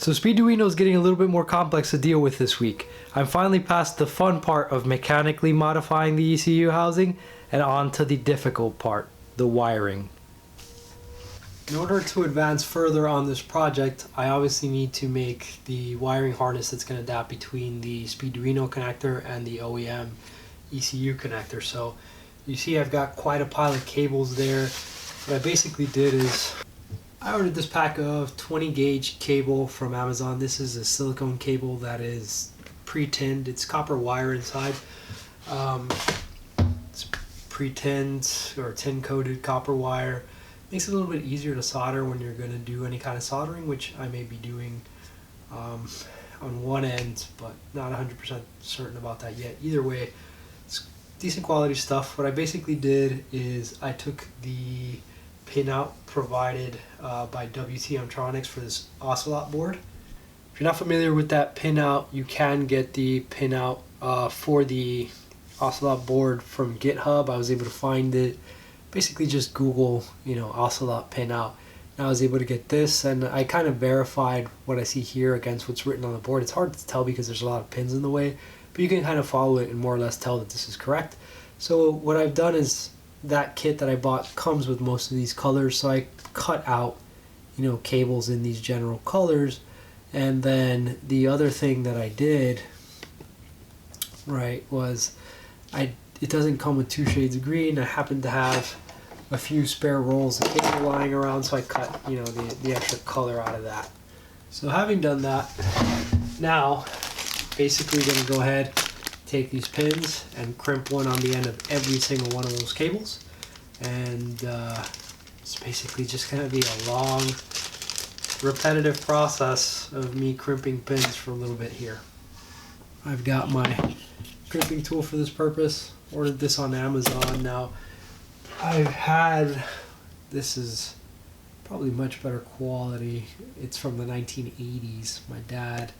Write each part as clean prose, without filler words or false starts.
So Speeduino is getting a little bit more complex to deal with this week. I'm finally past the fun part of mechanically modifying the ECU housing and on to the difficult part, the wiring. In order to advance further on this project, I obviously need to make the wiring harness that's going to adapt between the Speeduino connector and the OEM ECU connector. So you see I've got quite a pile of cables there. What I basically did is I ordered this pack of 20 gauge cable from Amazon. This is a silicone cable that is pre-tinned. It's copper wire inside. It's pre-tinned or tin coated copper wire. Makes it a little bit easier to solder when you're going to do any kind of soldering, which I may be doing on one end, but not 100% certain about that yet. Either way, it's decent quality stuff. What I basically did is I took the pinout provided by WT Electronics for this Ocelot board. If you're not familiar with that pinout, you can get the pinout for the Ocelot board from GitHub. I was able to find it. Basically just Google, Ocelot pinout. And I was able to get this, and I kind of verified what I see here against what's written on the board. It's hard to tell because there's a lot of pins in the way, but you can kind of follow it and more or less tell that this is correct. So what I've done is that kit that I bought comes with most of these colors, so I cut out cables in these general colors. And then the other thing that I did was it doesn't come with 2 shades of green. I happen to have a few spare rolls of cable lying around, so I cut the extra color out of that. So having done that, now basically going to go ahead, take these pins and crimp one on the end of every single one of those cables, and it's basically just going to be a long repetitive process of me crimping pins for a little bit here. I've got my crimping tool for this purpose. Ordered this on Amazon. Now this is probably much better quality. It's from the 1980s. My dad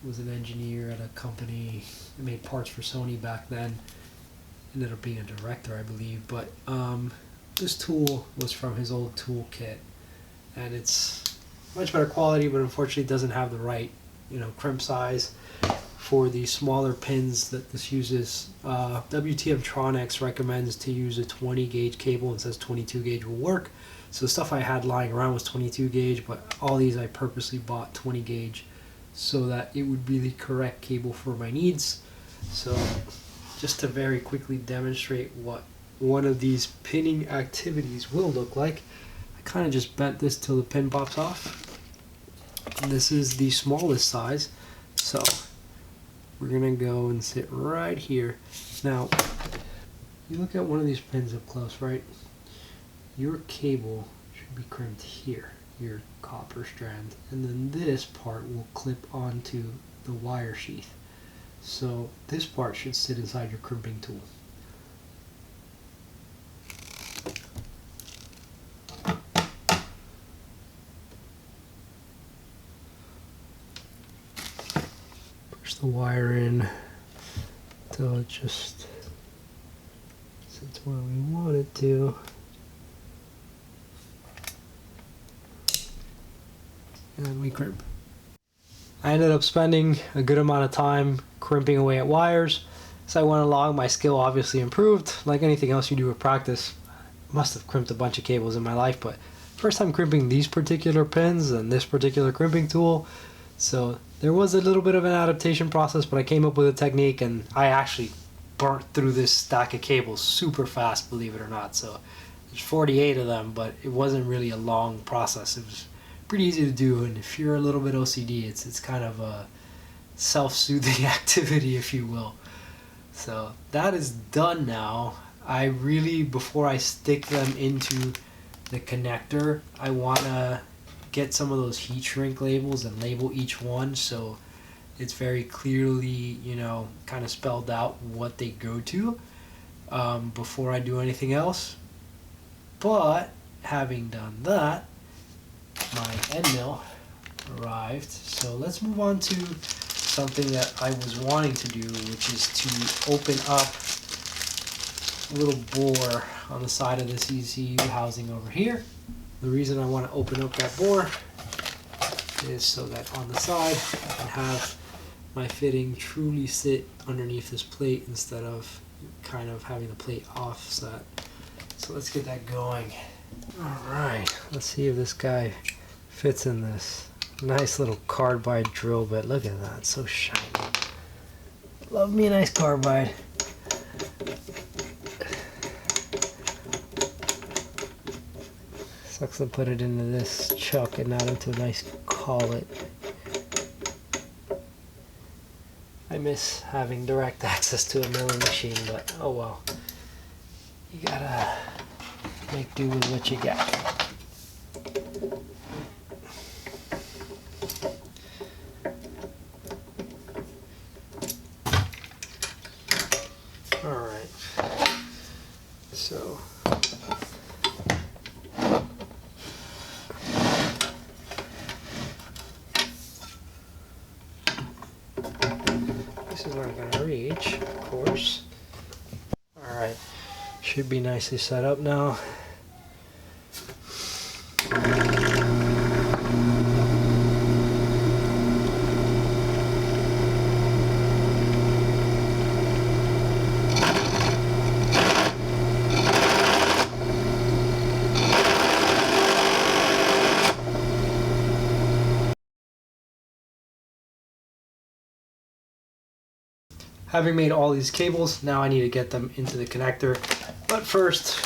was an engineer at a company that made parts for Sony back then. Ended up being a director, I believe, but this tool was from his old tool kit, and it's much better quality, but unfortunately it doesn't have the right crimp size for the smaller pins that this uses. WT Electronics recommends to use a 20 gauge cable and says 22 gauge will work. So the stuff I had lying around was 22 gauge, but all these I purposely bought 20 gauge so that it would be the correct cable for my needs. So just to very quickly demonstrate what one of these pinning activities will look like, I kind of just bent this till the pin pops off. And this is the smallest size, so we're gonna go and sit right here. Now, you look at one of these pins up close, right? Your cable should be crimped here, your copper strand, and then this part will clip onto the wire sheath. So this part should sit inside your crimping tool. Push the wire in until it just sits where we want it to. And we crimp. I ended up spending a good amount of time crimping away at wires. As I went along, my skill obviously improved. Like anything else you do with practice, I must have crimped a bunch of cables in my life, but first time crimping these particular pins and this particular crimping tool. So there was a little bit of an adaptation process, but I came up with a technique, and I actually burnt through this stack of cables super fast, believe it or not. So there's 48 of them, but it wasn't really a long process. It was pretty easy to do, and if you're a little bit OCD, it's kind of a self-soothing activity, if you will. So that is done now. I really, before I stick them into the connector, I want to get some of those heat shrink labels and label each one so it's very clearly, kind of spelled out what they go to before I do anything else. But having done that, my end mill arrived, so let's move on to something that I was wanting to do, which is to open up a little bore on the side of this ECU housing over here. The reason I want to open up that bore is so that on the side I can have my fitting truly sit underneath this plate instead of kind of having the plate offset. So let's get that going. Alright, let's see if this guy fits in this. Nice little carbide drill bit. Look at that, so shiny. Love me a nice carbide. Sucks to put it into this chuck and not into a nice collet. I miss having direct access to a milling machine, but oh well. You gotta make do with what you got. Alright, so this is not going to reach, of course. Alright, should be nicely set up now. Having made all these cables, now I need to get them into the connector. But first,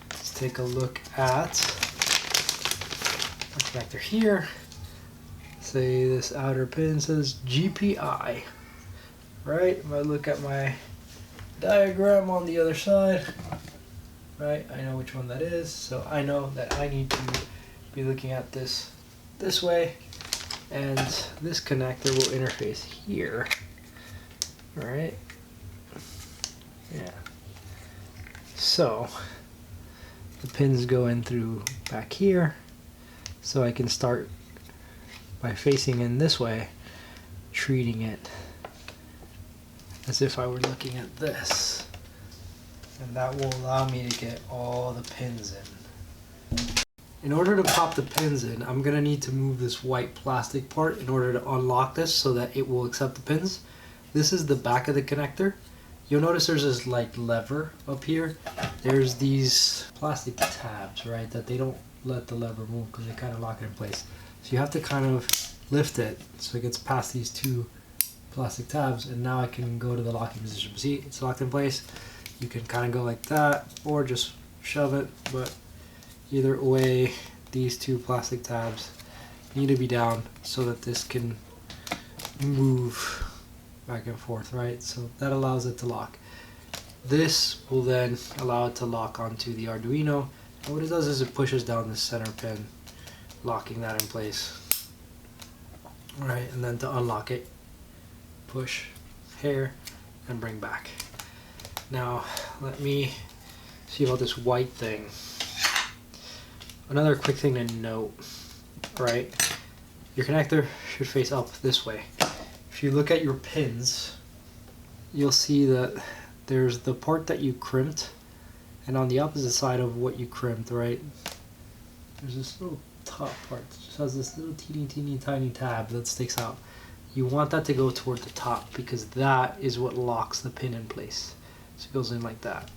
let's take a look at the connector here. Say this outer pin says GPI. Right? If I look at my diagram on the other side, right, I know which one that is. So I know that I need to be looking at this way. And this connector will interface here. Alright. Yeah. So the pins go in through back here. So I can start by facing in this way, treating it as if I were looking at this. And that will allow me to get all the pins in. In order to pop the pins in, I'm going to need to move this white plastic part in order to unlock this so that it will accept the pins. This is the back of the connector. You'll notice there's this like lever up here. There's these plastic tabs, right, that they don't let the lever move because they kind of lock it in place. So you have to kind of lift it so it gets past these two plastic tabs, and now I can go to the locking position. See, it's locked in place. You can kind of go like that or just shove it, but either way, these two plastic tabs need to be down so that this can move back and forth, right? So that allows it to lock. This will then allow it to lock onto the Arduino. And what it does is it pushes down the center pin, locking that in place. Right, and then to unlock it, push here and bring back. Now, let me see about this white thing. Another quick thing to note, right? Your connector should face up this way. If you look at your pins, you'll see that there's the part that you crimped, and on the opposite side of what you crimped, right, there's this little top part. It just has this little teeny tiny tab that sticks out. You want that to go toward the top because that is what locks the pin in place. So it goes in like that.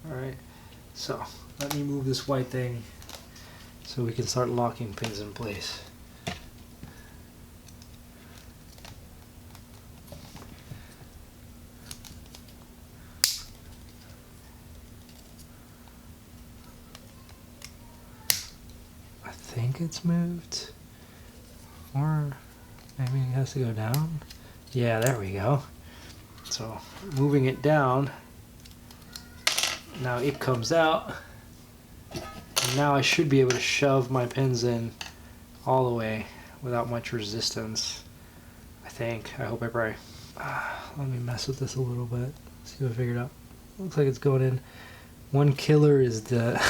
Alright, so let me move this white thing so we can start locking pins in place. I think it's moved, or maybe it has to go down. Yeah, there we go. So moving it down, now it comes out, and now I should be able to shove my pins in all the way without much resistance. I think. I hope I pray. Let me mess with this a little bit. See what I figured out. Looks like it's going in. One killer is the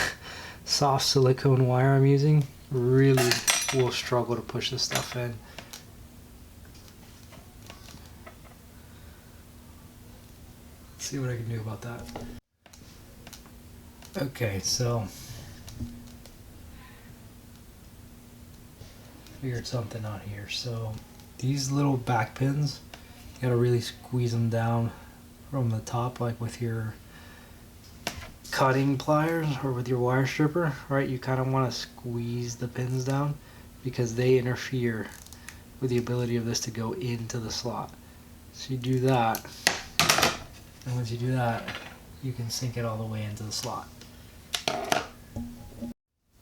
soft silicone wire I'm using. Really will struggle to push this stuff in. Let's see what I can do about that. Okay, so figured something out here. So these little back pins, you gotta really squeeze them down from the top, like with your cutting pliers or with your wire stripper, right? You kind of want to squeeze the pins down because they interfere with the ability of this to go into the slot. So you do that, and once you do that, you can sink it all the way into the slot.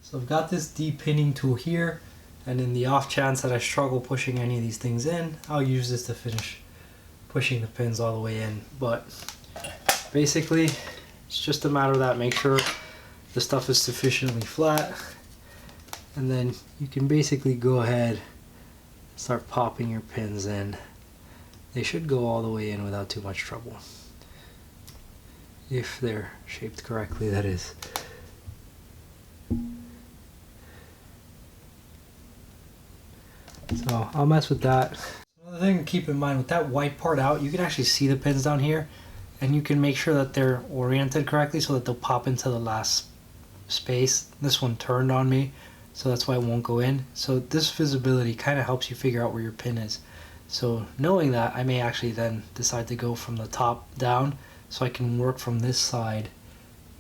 So I've got this de-pinning tool here, and in the off chance that I struggle pushing any of these things in, I'll use this to finish pushing the pins all the way in. But basically, it's just a matter of that. Make sure the stuff is sufficiently flat, and then you can basically go ahead and start popping your pins in. They should go all the way in without too much trouble. If they're shaped correctly, that is. So I'll mess with that. Another thing to keep in mind, with that white part out, you can actually see the pins down here, and you can make sure that they're oriented correctly so that they'll pop into the last space. This one turned on me, so that's why it won't go in. So this visibility kind of helps you figure out where your pin is. So knowing that, I may actually then decide to go from the top down so I can work from this side,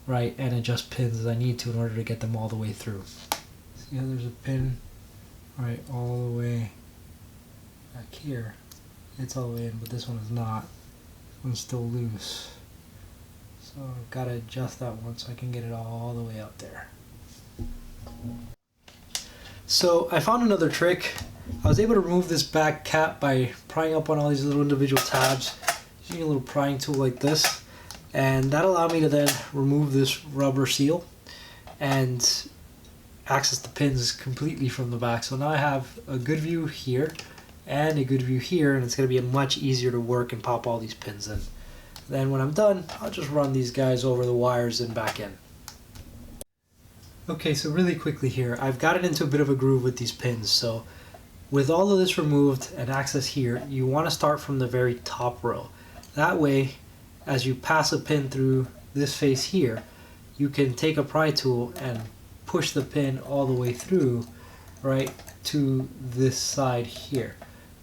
right, and adjust pins as I need to in order to get them all the way through. See how there's a pin right all the way back here. It's all the way in, but this one is not. This one's still loose. So I've got to adjust that one so I can get it all the way out there. So I found another trick. I was able to remove this back cap by prying up on all these little individual tabs, using a little prying tool like this, and that allowed me to then remove this rubber seal and access the pins completely from the back. So now I have a good view here and a good view here, and it's going to be much easier to work and pop all these pins in. Then when I'm done, I'll just run these guys over the wires and back in. Okay, so really quickly here, I've got it into a bit of a groove with these pins. So with all of this removed and access here, you want to start from the very top row. That way, as you pass a pin through this face here, you can take a pry tool and push the pin all the way through, right, to this side here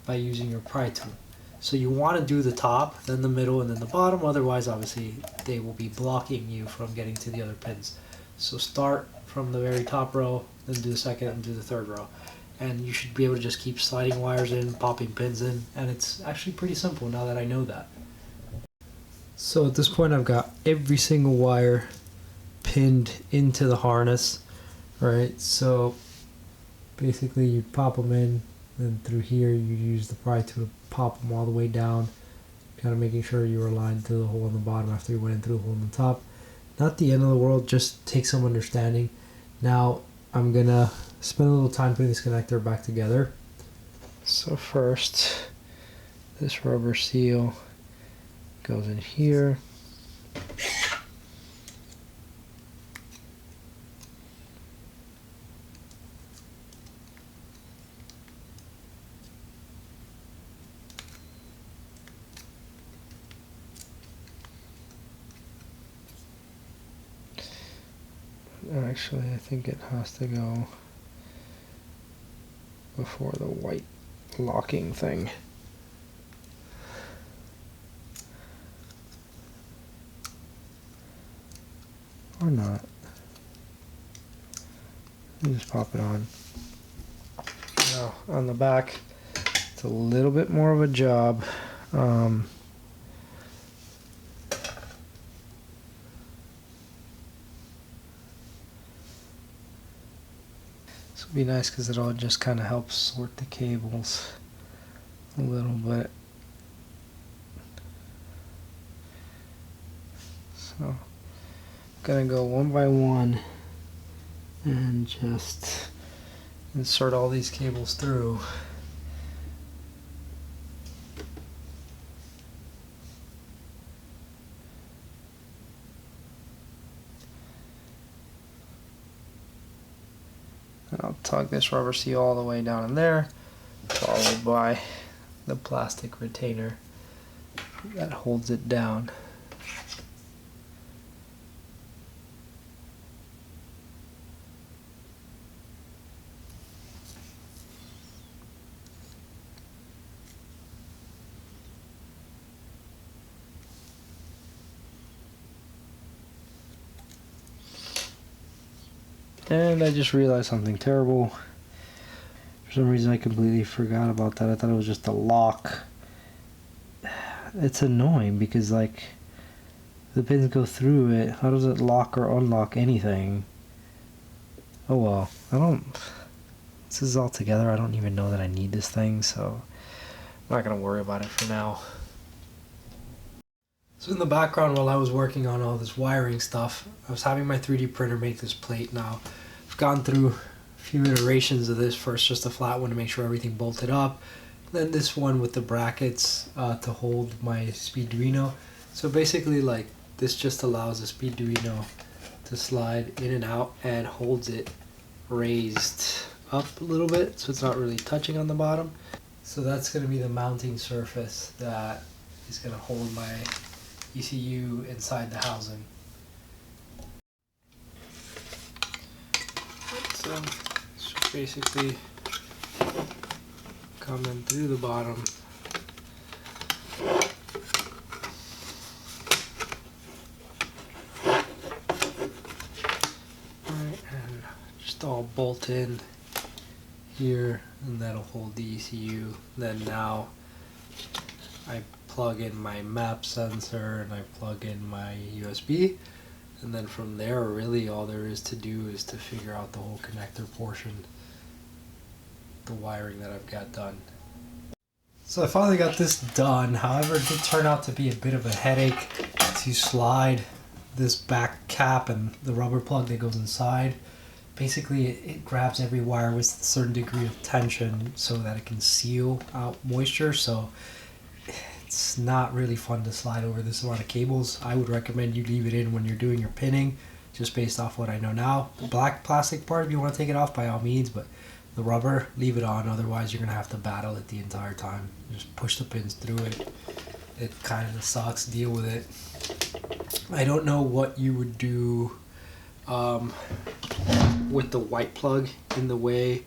by using your pry tool. So you want to do the top, then the middle, and then the bottom, otherwise obviously they will be blocking you from getting to the other pins. So start from the very top row, then do the second and do the third row. And you should be able to just keep sliding wires in, popping pins in, and it's actually pretty simple now that I know that. So at this point I've got every single wire pinned into the harness, right? So basically you pop them in, then through here you use the pry tool to pop them all the way down, kind of making sure you're aligned to the hole in the bottom after you went in through the hole in the top. Not the end of the world, just take some understanding. Now I'm gonna spend a little time putting this connector back together. So first, this rubber seal goes in here. Actually, I think it has to go before the white locking thing. Or not. You just pop it on. Now, on the back, it's a little bit more of a job. This would be nice because it'll just kind of help sort the cables a little bit. So I'm gonna go one by one and just insert all these cables through. And I'll tug this rubber seal all the way down in there, followed by the plastic retainer that holds it down. And I just realized something terrible. For some reason I completely forgot about that. I thought it was just a lock. It's annoying because like the pins go through it. How does it lock or unlock anything? Oh well. This is all together. I don't even know that I need this thing, so I'm not gonna worry about it for now. So in the background while I was working on all this wiring stuff, I was having my 3D printer make this plate. Now, I've gone through a few iterations of this. First just a flat one to make sure everything bolted up. Then this one with the brackets to hold my Speeduino. So basically like this just allows the Speeduino to slide in and out and holds it raised up a little bit so it's not really touching on the bottom. So that's going to be the mounting surface that is going to hold my ECU inside the housing. So it's basically coming through the bottom. Alright, and just all bolt in here, and that'll hold the ECU. Then now I plug in my map sensor and I plug in my USB, and then from there really all there is to do is to figure out the whole connector portion, the wiring that I've got done. So I finally got this done. However, it did turn out to be a bit of a headache to slide this back cap and the rubber plug that goes inside. Basically it grabs every wire with a certain degree of tension so that it can seal out moisture, so it's not really fun to slide over this amount of cables. I would recommend you leave it in when you're doing your pinning, just based off what I know now. The black plastic part, if you want to take it off, by all means, but the rubber, leave it on, otherwise you're going to have to battle it the entire time. Just push the pins through it. It kind of sucks, deal with it. I don't know what you would do with the white plug in the way,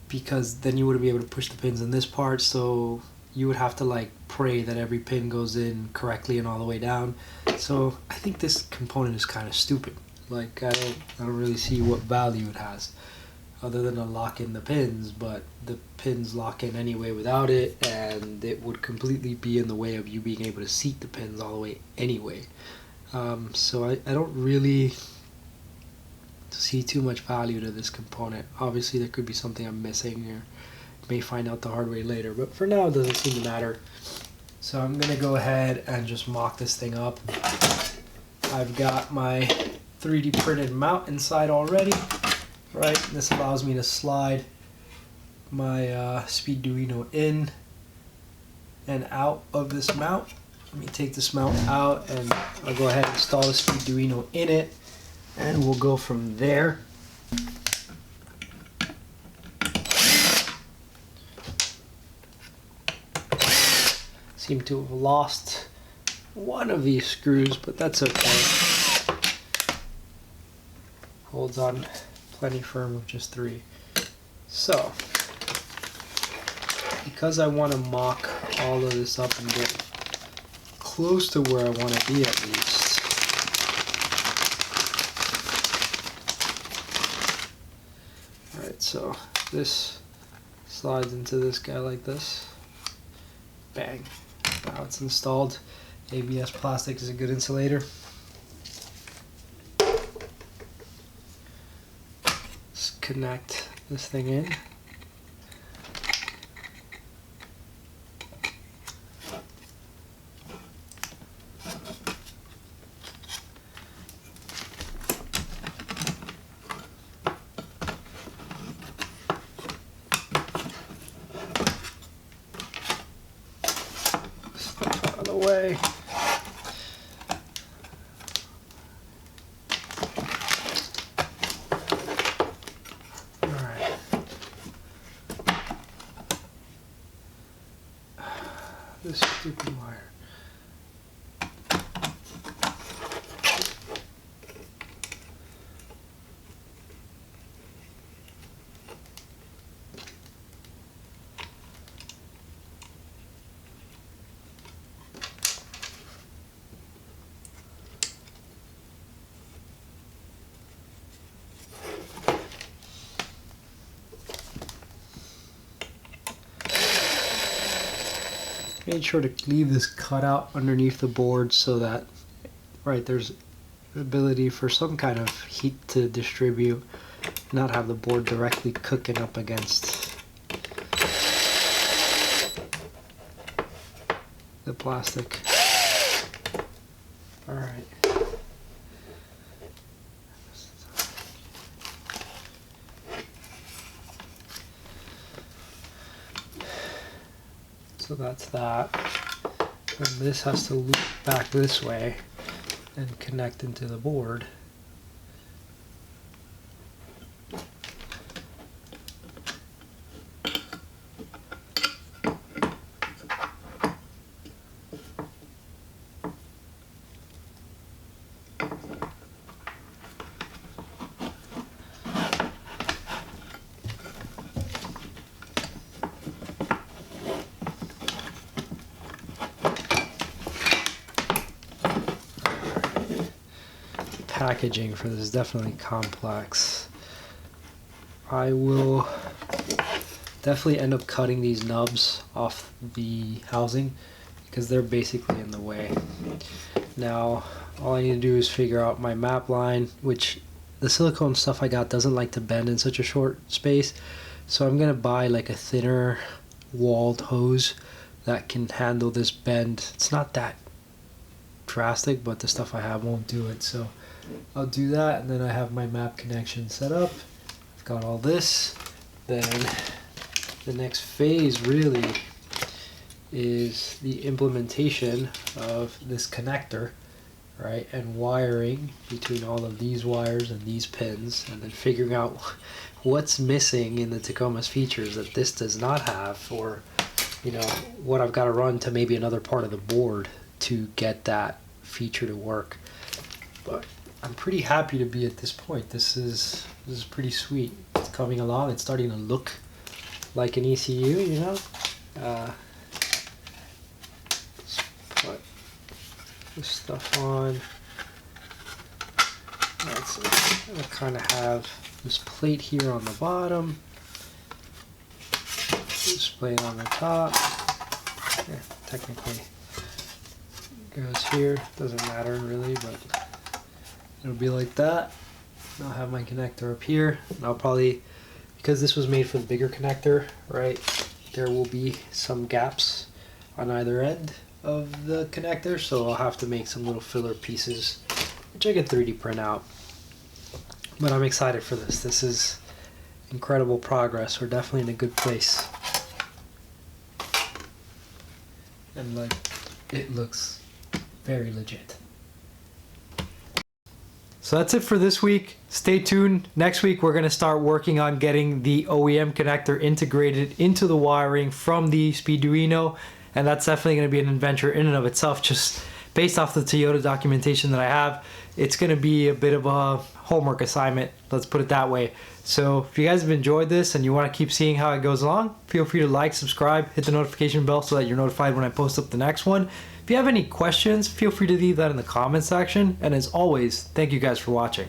because then you wouldn't be able to push the pins in this part, so you would have to like pray that every pin goes in correctly and all the way down. So I think this component is kind of stupid. Like I don't really see what value it has other than to lock in the pins, but the pins lock in anyway without it, and it would completely be in the way of you being able to seat the pins all the way anyway. So I don't really see too much value to this component. Obviously there could be something I'm missing, or may find out the hard way later, but for now it doesn't seem to matter. So I'm gonna go ahead and just mock this thing up. I've got my 3D printed mount inside already, right? This allows me to slide my Speeduino in and out of this mount. Let me take this mount out and I'll go ahead and install the Speeduino in it, and we'll go from there. Seem to have lost one of these screws, but that's okay. Holds on plenty firm with just 3. So, because I want to mock all of this up and get close to where I want to be at least, alright, so this slides into this guy like this. Bang. Now it's installed. ABS plastic is a good insulator. Just connect this thing in. Out of the way. Alright. This stupid wire. made sure to leave this cutout underneath the board so that, right, there's ability for some kind of heat to distribute, not have the board directly cooking up against the plastic. All right. So that's that. And this has to loop back this way and connect into the board. Packaging for this is definitely complex. I will definitely end up cutting these nubs off the housing because they're basically in the way. Now all I need to do is figure out my map line, which the silicone stuff I got doesn't like to bend in such a short space, so I'm gonna buy like a thinner walled hose that can handle this bend. It's not that drastic, but the stuff I have won't do it, so I'll do that. And then I have my map connection set up. I've got all this. Then the next phase really is the implementation of this connector, right, and wiring between all of these wires and these pins, and then figuring out what's missing in the Tacoma's features that this does not have, or you know, what I've got to run to maybe another part of the board to get that feature to work. But I'm pretty happy to be at this point. This is pretty sweet. It's coming along. It's starting to look like an ECU, you know. Let's put this stuff on. That's it. I kind of have this plate here on the bottom, this plate on the top. Yeah, technically goes here. Doesn't matter really, but it'll be like that. I'll have my connector up here, and I'll probably, because this was made for the bigger connector, right, there will be some gaps on either end of the connector, so I'll have to make some little filler pieces, which I can 3D print out. But I'm excited for this. This is incredible progress. We're definitely in a good place. And like, it looks very legit. So that's it for this week. Stay tuned. Next week, we're going to start working on getting the OEM connector integrated into the wiring from the Speeduino. And that's definitely going to be an adventure in and of itself, just based off the Toyota documentation that I have. It's going to be a bit of a homework assignment, let's put it that way. So if you guys have enjoyed this and you want to keep seeing how it goes along, feel free to like, subscribe, hit the notification bell so that you're notified when I post up the next one. If you have any questions, feel free to leave that in the comment section. And as always, thank you guys for watching.